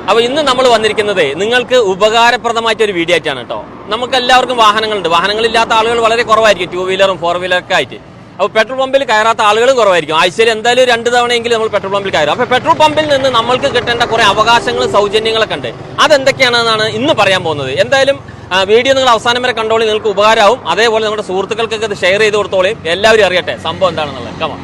അപ്പോൾ ഇന്ന് നമ്മൾ വന്നിരിക്കുന്നത് നിങ്ങൾക്ക് ഉപകാരപ്രദമായിട്ടൊരു വീഡിയോ ആയിട്ടാണ് കേട്ടോ. നമുക്ക് എല്ലാവർക്കും വാഹനങ്ങളുണ്ട്. വാഹനങ്ങളില്ലാത്ത ആളുകൾ വളരെ കുറവായിരിക്കും, 2 വീലറും 4 വീലറൊക്കെ ആയിട്ട്. അപ്പോൾ പെട്രോൾ പമ്പിൽ കയറാത്ത ആളുകളും കുറവായിരിക്കും. ആഴ്ചയിൽ എന്തായാലും 2 തവണയെങ്കിലും നമ്മൾ പെട്രോൾ പമ്പിൽ കയറും. അപ്പോൾ പെട്രോൾ പമ്പിൽ നിന്ന് നമ്മൾക്ക് കിട്ടേണ്ട കുറേ അവകാശങ്ങളും സൗജന്യങ്ങളൊക്കെ ഉണ്ട്. അതെന്തൊക്കെയാണെന്നാണ് ഇന്ന് പറയാൻ പോകുന്നത്. എന്തായാലും വീഡിയോ നിങ്ങൾ അവസാനം വരെ കണ്ടോളി, നിങ്ങൾക്ക് ഉപകാരമാവും. അതേപോലെ നമ്മുടെ സുഹൃത്തുക്കൾക്കൊക്കെ ഇത് ഷെയർ ചെയ്ത് കൊടുത്തോളൂ, എല്ലാവരും അറിയട്ടെ സംഭവം എന്താണെന്നുള്ളത്. കമാ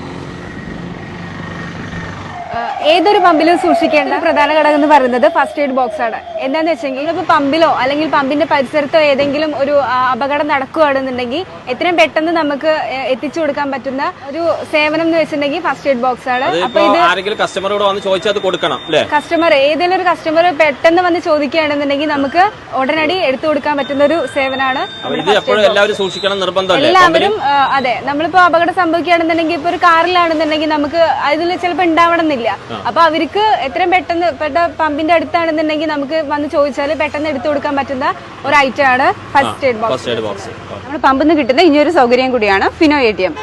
ഏതൊരു പമ്പിലും സൂക്ഷിക്കേണ്ട പ്രധാന ഘടകം എന്ന് പറയുന്നത് ഫസ്റ്റ് എയ്ഡ് ബോക്സ് ആണ്. എന്താന്ന് വെച്ചെങ്കിൽ ഇപ്പൊ പമ്പിലോ അല്ലെങ്കിൽ പമ്പിന്റെ പരിസരത്തോ ഏതെങ്കിലും ഒരു അപകടം നടക്കുകയാണെന്നുണ്ടെങ്കിൽ എത്രയും പെട്ടെന്ന് നമുക്ക് എത്തിച്ചു കൊടുക്കാൻ പറ്റുന്ന ഒരു സേവനം എന്ന് വെച്ചിട്ടുണ്ടെങ്കിൽ ഫസ്റ്റ് എയ്ഡ് ബോക്സ് ആണ്. അപ്പൊ ഇത് ആരെങ്കിലും കസ്റ്റമറോട് വന്ന് ചോദിച്ചാൽ അത് കൊടുക്കണം. ഏതെങ്കിലും ഒരു കസ്റ്റമർ പെട്ടെന്ന് വന്ന് ചോദിക്കുകയാണെന്നുണ്ടെങ്കിൽ നമുക്ക് ഉടനടി എടുത്തു കൊടുക്കാൻ പറ്റുന്ന ഒരു സേവനമാണ്. എല്ലാവരും അതെ, നമ്മളിപ്പോ അപകടം സംഭവിക്കുകയാണെന്നുണ്ടെങ്കിൽ ഇപ്പൊ ഒരു കാറിലാണെന്നുണ്ടെങ്കിൽ നമുക്ക് അതിൽ ചിലപ്പോൾ ഉണ്ടാവണമെന്നില്ല. അപ്പൊ അവർക്ക് എത്രയും പെട്ടെന്ന് പമ്പിന്റെ അടുത്താണെന്നുണ്ടെങ്കിൽ നമുക്ക് വന്ന് ചോദിച്ചാൽ പെട്ടെന്ന് എടുത്തു കൊടുക്കാൻ പറ്റുന്ന ഒരു ഐറ്റം ആണ് ഫസ്റ്റ് എയ്ഡ് ബോക്സ്. നമ്മുടെ പമ്പിൽ നിന്ന് കിട്ടുന്ന ഇനിയൊരു സൗകര്യം കൂടിയാണ് ഫിനോ ATM.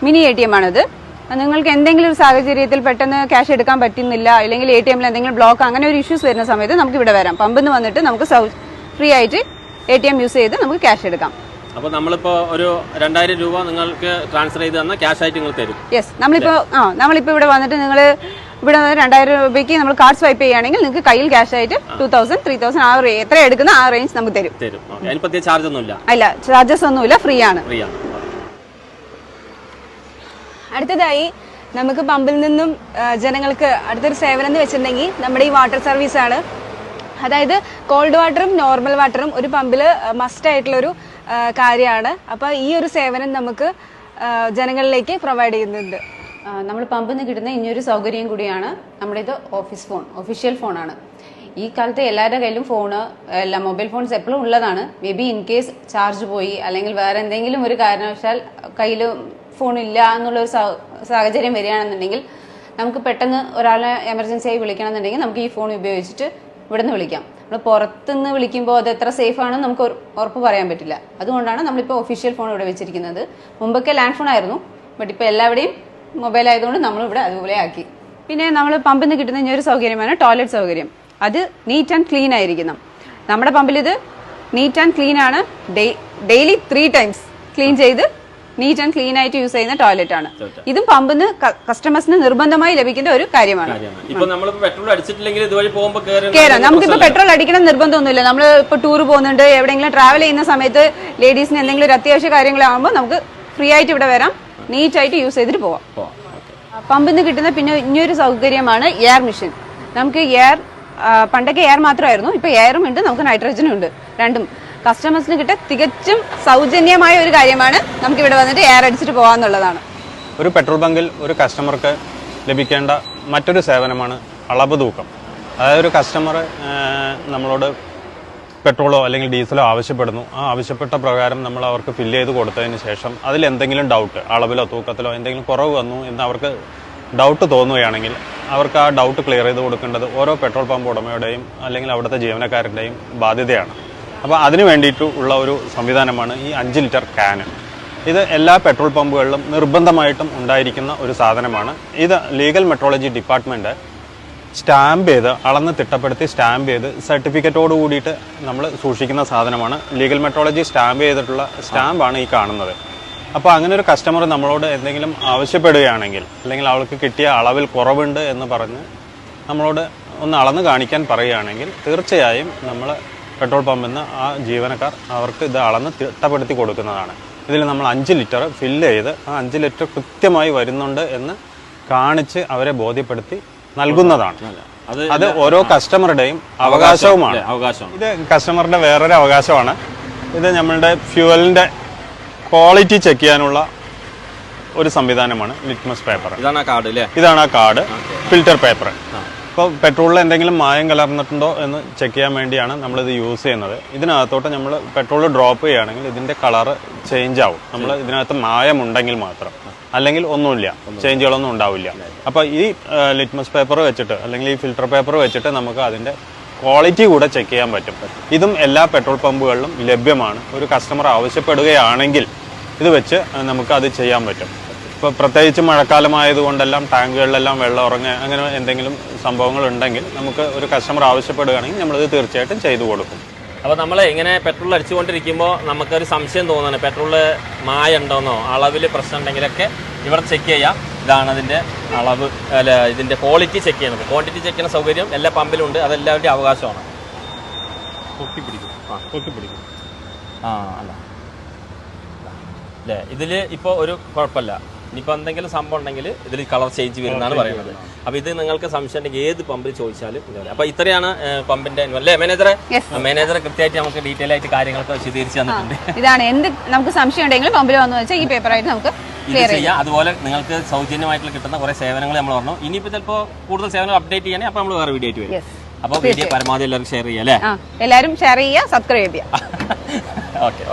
മിനി ATM ആണിത്. നിങ്ങൾക്ക് എന്തെങ്കിലും ഒരു സാഹചര്യത്തിൽ പെട്ടെന്ന് ക്യാഷ് എടുക്കാൻ പറ്റുന്നില്ല, അല്ലെങ്കിൽ ATM എന്തെങ്കിലും ബ്ലോക്ക് അങ്ങനെ ഒരു ഇഷ്യൂസ് വരുന്ന സമയത്ത് നമുക്ക് ഇവിടെ വരാം. പമ്പിൽ നിന്ന് വന്നിട്ട് നമുക്ക് ഫ്രീ ആയിട്ട് ATM യൂസ് ചെയ്ത് നമുക്ക് ക്യാഷ് എടുക്കാം. അപ്പോൾ നമ്മളിപ്പോ ഒരു 2000 രൂപ നിങ്ങൾക്ക് ട്രാൻസ്ഫർ ചെയ്ത് തന്നാൽ ക്യാഷ് ആയിട്ട് നിങ്ങൾ തരും. യെസ്, നമ്മളിപ്പോ ഇവിടെ വന്നിട്ട് നിങ്ങൾ ഇവിടെ 2000 രൂപയ്ക്ക് നമ്മൾ കാർഡ് സ്വൈപ്പ് ചെയ്യുകയാണെങ്കിൽ നിങ്ങൾക്ക് കയ്യിൽ ക്യാഷ് ആയിട്ട് 2000, 3000 ആ എത്ര എടുക്കുന്ന ആ റേഞ്ച് നമുക്ക് തരും. അതിന് പ്രത്യേക ചാർജ് ഒന്നുമില്ല. അല്ല, ചാർജസ് ഒന്നുമില്ല, ഫ്രീ ആണ്. അടുത്തതായി നമുക്ക് പമ്പിൽ നിന്നും ജനങ്ങൾക്ക് അടുത്തൊരു സേവനം എന്ന് വെച്ചിട്ടുണ്ടെങ്കിൽ നമ്മുടെ ഈ വാട്ടർ സർവീസ് ആണ്. അതായത് കോൾഡ് വാട്ടറും നോർമൽ വാട്ടറും ഒരു പമ്പിൽ മസ്റ്റ് ആയിട്ടുള്ളൊരു കാര്യമാണ്. അപ്പൊ ഈ ഒരു സേവനം നമുക്ക് ജനങ്ങളിലേക്ക് പ്രൊവൈഡ് ചെയ്യുന്നുണ്ട്. നമ്മൾ പമ്പിൽ നിന്ന് കിട്ടുന്ന ഇനിയൊരു സൗകര്യം കൂടിയാണ് നമ്മുടെ ഇത് ഓഫീസ് ഫോൺ, ഒഫീഷ്യൽ ഫോണാണ്. ഈ കാലത്ത് എല്ലാവരുടെ കയ്യിലും ഫോണ്, എല്ലാ മൊബൈൽ ഫോൺസ് എപ്പോഴും ഉള്ളതാണ്. May be in case charge പോയി അല്ലെങ്കിൽ വേറെ എന്തെങ്കിലും ഒരു കാരണവശാൽ കയ്യിൽ ഫോണില്ല എന്നുള്ളൊരു സാഹചര്യം വരികയാണെന്നുണ്ടെങ്കിൽ നമുക്ക് പെട്ടെന്ന് ഒരാളെ എമർജൻസി ആയി വിളിക്കണമെന്നുണ്ടെങ്കിൽ നമുക്ക് ഈ ഫോൺ ഉപയോഗിച്ചിട്ട് ഇവിടെ നിന്ന് വിളിക്കാം. നമ്മൾ പുറത്തുനിന്ന് വിളിക്കുമ്പോൾ അത് എത്ര സേഫ് ആണെന്ന് നമുക്ക് ഉറപ്പ് പറയാൻ പറ്റില്ല. അതുകൊണ്ടാണ് നമ്മളിപ്പോൾ ഒഫീഷ്യൽ ഫോൺ ഇവിടെ വെച്ചിരിക്കുന്നത്. മുമ്പൊക്കെ ലാൻഡ് ഫോൺ ആയിരുന്നു, ബട്ട് ഇപ്പോൾ എല്ലാവരുടെയും മൊബൈൽ ആയതുകൊണ്ട് നമ്മളിവിടെ അതുപോലെ ആക്കി. പിന്നെ നമ്മൾ പമ്പിൽ നിന്ന് കിട്ടുന്ന ഇനിയൊരു സൗകര്യമാണ് ടോയ്ലറ്റ് സൗകര്യം. അത് നീറ്റ് ആൻഡ് ക്ലീൻ ആയിരിക്കണം. നമ്മുടെ പമ്പിൽ ഇത് നീറ്റ് ആൻഡ് ക്ലീൻ ആണ്. ഡെയിലി 3 ടൈംസ് ക്ലീൻ ചെയ്ത് നീറ്റ് ആൻഡ് ക്ലീൻ ആയിട്ട് യൂസ് ചെയ്യുന്ന ടോയ്ലറ്റ് ആണ്. ഇതും പമ്പിൽ നിന്ന് കസ്റ്റമേഴ്സിന് നിർബന്ധമായി ലഭിക്കേണ്ട ഒരു കാര്യമാണ്. കയറാം. നമുക്കിപ്പോ പെട്രോൾ അടിക്കണം നിർബന്ധമൊന്നുമില്ല. നമ്മൾ ഇപ്പൊ ടൂർ പോകുന്നുണ്ട്, എവിടെയെങ്കിലും ട്രാവൽ ചെയ്യുന്ന സമയത്ത് ലേഡീസിന് എന്തെങ്കിലും ഒരു അത്യാവശ്യ കാര്യങ്ങളാകുമ്പോൾ നമുക്ക് ഫ്രീ ആയിട്ട് ഇവിടെ വരാം, നീറ്റ് ആയിട്ട് യൂസ് ചെയ്തിട്ട് പോവാം. പമ്പിൽ നിന്ന് കിട്ടുന്ന പിന്നെ ഇനിയൊരു സൗകര്യമാണ് എയർ മിഷൻ. നമുക്ക് പണ്ടൊക്കെ എയർ മാത്രമായിരുന്നു, ഇപ്പൊ എയറും ഉണ്ട്, നമുക്ക് നൈട്രജനും ഉണ്ട്. രണ്ടും കസ്റ്റമേഴ്സിന് കിട്ടിയ തികച്ചും സൗജന്യമായ ഒരു കാര്യമാണ്. നമുക്ക് ഇവിടെ വന്നിട്ട് എയർ അടിച്ചിട്ട് പോകാന്നുള്ളതാണ്. ഒരു പെട്രോൾ ബങ്കിൽ ഒരു കസ്റ്റമർക്ക് ലഭിക്കേണ്ട മറ്റൊരു സേവനമാണ് അളവ് തൂക്കം. അതായത് ഒരു കസ്റ്റമർ നമ്മളോട് പെട്രോളോ അല്ലെങ്കിൽ ഡീസലോ ആവശ്യപ്പെടുന്നു. ആ ആവശ്യപ്പെട്ട പ്രകാരം നമ്മൾ അവർക്ക് ഫില്ല് ചെയ്ത് കൊടുത്തതിന് ശേഷം അതിലെന്തെങ്കിലും ഡൗട്ട്, അളവിലോ തൂക്കത്തിലോ എന്തെങ്കിലും കുറവ് വന്നു എന്ന് അവർക്ക് ഡൗട്ട് തോന്നുകയാണെങ്കിൽ അവർക്ക് ആ ഡൗട്ട് ക്ലിയർ ചെയ്ത് കൊടുക്കേണ്ടത് ഓരോ പെട്രോൾ പമ്പ് ഉടമയുടെയും അല്ലെങ്കിൽ അവിടുത്തെ ജീവനക്കാരുടെയും ബാധ്യതയാണ്. അപ്പോൾ അതിനു വേണ്ടിയിട്ടുള്ള ഒരു സംവിധാനമാണ് ഈ 5 ലിറ്റർ ക്യാന്. ഇത് എല്ലാ പെട്രോൾ പമ്പുകളിലും നിർബന്ധമായിട്ടും ഉണ്ടായിരിക്കുന്ന ഒരു സാധനമാണ്. ഇത് ലീഗൽ മെട്രോളജി ഡിപ്പാർട്ട്മെൻറ്റ് സ്റ്റാമ്പ് ചെയ്ത് അളന്ന് തിട്ടപ്പെടുത്തി സ്റ്റാമ്പ് ചെയ്ത് സർട്ടിഫിക്കറ്റോട് കൂടിയിട്ട് നമ്മൾ സൂക്ഷിക്കുന്ന സാധനമാണ്. ലീഗൽ മെട്രോളജി സ്റ്റാമ്പ് ചെയ്തിട്ടുള്ള സ്റ്റാമ്പാണ് ഈ കാണുന്നത്. അപ്പോൾ അങ്ങനെ ഒരു കസ്റ്റമർ നമ്മളോട് എന്തെങ്കിലും ആവശ്യപ്പെടുകയാണെങ്കിൽ അല്ലെങ്കിൽ അവൾക്ക് കിട്ടിയ അളവിൽ കുറവുണ്ട് എന്ന് പറഞ്ഞ് നമ്മളോട് ഒന്ന് അളന്ന് കാണിക്കാൻ പറയുകയാണെങ്കിൽ തീർച്ചയായും നമ്മൾ പെട്രോൾ പമ്പിൽ നിന്ന് ആ ജീവനക്കാർ അവർക്ക് ഇത് അളന്ന് തിട്ടപ്പെടുത്തി കൊടുക്കുന്നതാണ്. ഇതിൽ നമ്മൾ 5 ലിറ്റർ ഫില്ല് ചെയ്ത് ആ 5 ലിറ്റർ കൃത്യമായി വരുന്നുണ്ട് എന്ന് കാണിച്ച് അവരെ ബോധ്യപ്പെടുത്തി നൽകുന്നതാണ്. അത് ഓരോ കസ്റ്റമറുടെയും അവകാശവുമാണ്. ഇത് കസ്റ്റമറുടെ വേറൊരു അവകാശമാണ്. ഇത് നമ്മളുടെ ഫ്യൂവലിന്റെ ക്വാളിറ്റി ചെക്ക് ചെയ്യാനുള്ള ഒരു സംവിധാനമാണ് ലിറ്റ്മസ് പേപ്പർ. ഇതാണ് ആ കാർഡ്. Filter paper. ഇപ്പോൾ പെട്രോളിൽ എന്തെങ്കിലും മായം കലർന്നിട്ടുണ്ടോ എന്ന് ചെക്ക് ചെയ്യാൻ വേണ്ടിയാണ് നമ്മളിത് യൂസ് ചെയ്യുന്നത്. ഇതിനകത്തോട്ട് നമ്മൾ പെട്രോൾ ഡ്രോപ്പ് ചെയ്യുകയാണെങ്കിൽ ഇതിന്റെ കളറ് ചേഞ്ച് ആവും. നമ്മൾ ഇതിനകത്ത് മായമുണ്ടെങ്കിൽ മാത്രം, അല്ലെങ്കിൽ ഒന്നുമില്ല, ചേഞ്ചുകളൊന്നും ഉണ്ടാവില്ല. അപ്പോൾ ഈ ലിറ്റ്മസ് പേപ്പർ വെച്ചിട്ട് അല്ലെങ്കിൽ ഈ ഫിൽറ്റർ പേപ്പർ വെച്ചിട്ട് നമുക്ക് അതിന്റെ ക്വാളിറ്റി കൂടെ ചെക്ക് ചെയ്യാൻ പറ്റും. ഇതും എല്ലാ പെട്രോൾ പമ്പുകളിലും ലഭ്യമാണ്. ഒരു കസ്റ്റമർ ആവശ്യപ്പെടുകയാണെങ്കിൽ ഇത് വെച്ച് നമുക്ക് അത് ചെയ്യാൻ പറ്റും. ഇപ്പോൾ പ്രത്യേകിച്ച് മഴക്കാലമായതുകൊണ്ടെല്ലാം ടാങ്കുകളിലെല്ലാം വെള്ളം ഇറങ്ങുക അങ്ങനെ എന്തെങ്കിലും സംഭവങ്ങൾ ഉണ്ടെങ്കിൽ നമുക്ക് ഒരു കസ്റ്റമർ ആവശ്യപ്പെടുകയാണെങ്കിൽ നമ്മളത് തീർച്ചയായിട്ടും ചെയ്തു കൊടുക്കും. അപ്പോൾ നമ്മൾ ഇങ്ങനെ പെട്രോൾ അടിച്ചുകൊണ്ടിരിക്കുമ്പോൾ നമുക്കൊരു സംശയം തോന്നുന്നു, പെട്രോളിൽ മായ ഉണ്ടോയെന്നോ അളവിൽ പ്രശ്നം ഉണ്ടെങ്കിലൊക്കെ ഇവിടെ ചെക്ക് ചെയ്യാം. ഇതാണ് അതിൻ്റെ അളവ്, അല്ല ഇതിൻ്റെ ക്വാളിറ്റി ചെക്ക് ചെയ്യുന്നത്. ക്വാണ്ടിറ്റി ചെക്ക് ചെയ്യുന്ന സൗകര്യം എല്ലാ പമ്പിലും ഉണ്ട്, അതെല്ലാവരുടെയും അവകാശമാണ്. പൊക്കിപ്പിടിക്കും. അല്ല അല്ലേ, ഇതിൽ ഇപ്പോൾ ഒരു കുഴപ്പമില്ല. ഇനിയിപ്പോൾ എന്തെങ്കിലും സംഭവം ഉണ്ടെങ്കിൽ ഇതിൽ കളർ ചേഞ്ച് വരുന്നതാണ് പറയുന്നത്. അപ്പോൾ ഇത് നിങ്ങൾക്ക് സംശയം ഉണ്ടെങ്കിൽ ഏത് പമ്പിൽ ചോദിച്ചാലും ഇതുപോലെ. അപ്പോൾ ഇത്രയാണ് പമ്പിന്റെ അല്ലേ മാനേജറെ? മാനേജറെ കൃത്യമായിട്ട് നമുക്ക് ഡീറ്റെയിൽ ആയിട്ട് കാര്യങ്ങളൊക്കെ വിശദീകരിച്ച് തന്നിട്ടുണ്ട്. ഇതാണ് എന്ത് നമുക്ക് സംശയം ഉണ്ടെങ്കിലും പമ്പിൽ വന്നു വെച്ചാൽ ഈ പേപ്പറായിട്ട് നമുക്ക് ക്ലിയർ ചെയ്യാം. അതുപോലെ നിങ്ങൾക്ക് സൗജന്യമായിട്ട് കിട്ടുന്ന കുറേ സേവനങ്ങൾ നമ്മൾ പറഞ്ഞു. ഇനിയിപ്പോൾ ചിലപ്പോൾ കൂടുതൽ സേവനങ്ങൾ അപ്ഡേറ്റ് ചെയ്യാനേ അപ്പോൾ നമ്മൾ വേറെ വീഡിയോ ആയിട്ട് വരും. അപ്പോൾ വീഡിയോ പരമാവധി എല്ലാവരും ഷെയർ ചെയ്യാം അല്ലേ? എല്ലാവരും ഷെയർ ചെയ്യുക, സബ്സ്ക്രൈബ് ചെയ്യുക. ഓക്കെ.